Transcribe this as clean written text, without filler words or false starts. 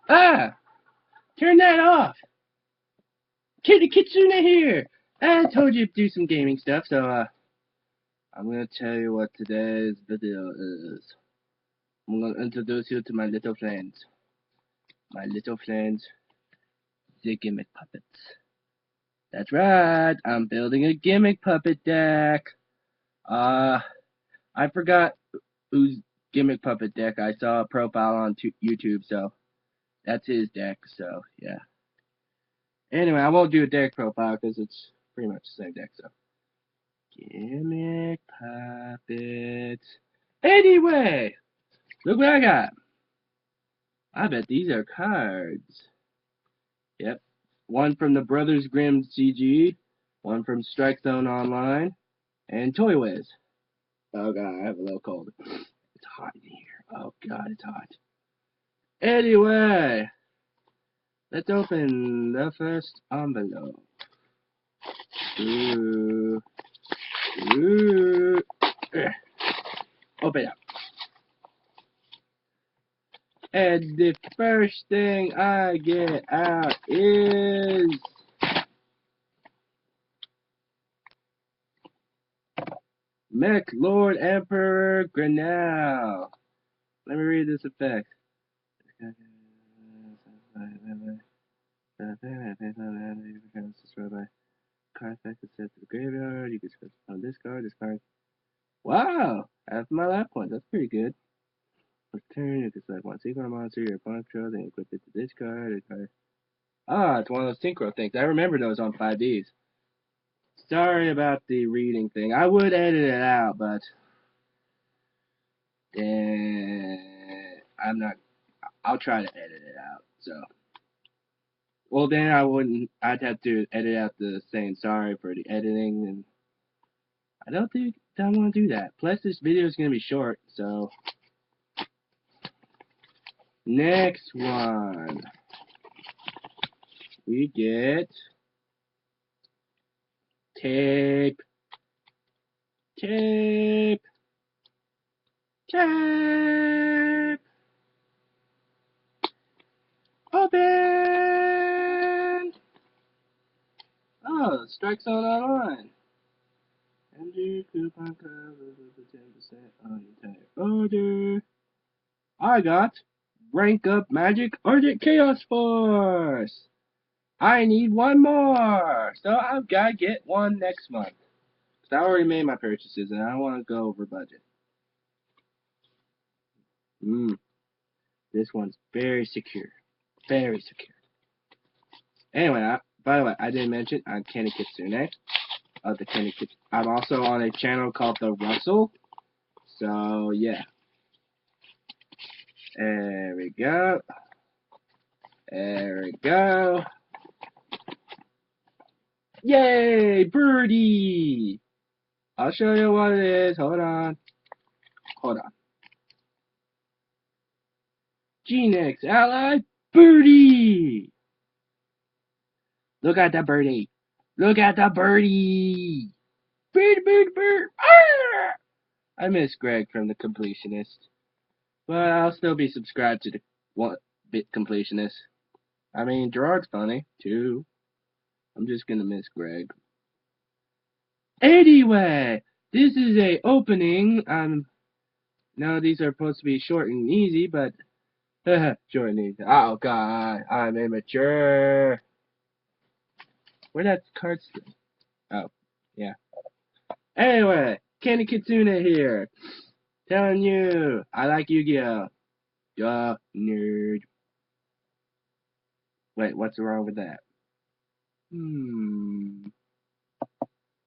Ah! Turn that off! Kitty Kitsune here! I told you to do some gaming stuff, so, I'm gonna tell you what today's video is. I'm gonna introduce you to my little friends. My little friends, the gimmick puppets. That's right, I'm building a gimmick puppet deck. Uh, I forgot whose gimmick puppet deck I saw a profile on YouTube, so that's his deck, so yeah. Anyway, I won't do a deck profile because it's pretty much the same deck, so. Gimmick puppets. Anyway, look what I got. I bet these are cards. Yep. One from the Brothers Grimm CG, one from Strike Zone Online, and Toy Wiz. Oh god, I have a little cold. It's hot in here. Oh god, it's hot. Anyway, let's open the first envelope. Ooh. Ooh. Open it up. And the first thing I get out is Mech Lord Emperor Grinnell. Let me read this effect. Card effect is set to the graveyard. You can switch on this card. Wow! Half my life points. That's pretty good. Turn, you can select one synchro monster your opponent controls and equip it to this card. Ah, it's one of those synchro things. I remember those on 5Ds. Sorry about the reading thing. I would edit it out, but I'm not. I'll try to edit it out. So, well, then I wouldn't. I'd have to edit out the saying sorry for the editing, and I don't think I want to do that. Plus, this video is gonna be short, so next one we get tape, tape, tape. Open. Oh, Strike Zone Online. Enter coupon code for 10% on your entire order. I got Rank Up Magic Arctic Chaos Force. I need one more, so I've got to get one next month. Cause I already made my purchases and I don't want to go over budget. This one's very secure. Very secure. Anyway, by the way, I didn't mention I'm Kenny Kitsune. The Kenny Kitsune. I'm also on a channel called The Russell. So, yeah. There we go. There we go. Yay, birdie! I'll show you what it is. Hold on. Hold on. G-Nex Ally Birdie! Look at the birdie. Look at the birdie! Bird, bird, bird! Arr! I miss Greg from The Completionist. But I'll still be subscribed to the One-Bit Completionist. I mean, Gerard's funny, too. I'm just gonna miss Greg. Anyway, this is a opening. No, these are supposed to be short and easy, but short and easy. Oh god, I'm immature. Where that card? Oh, yeah. Anyway, Kenny Kitsune here, telling you I like Yu-Gi-Oh. Duh, nerd. Wait, what's wrong with that?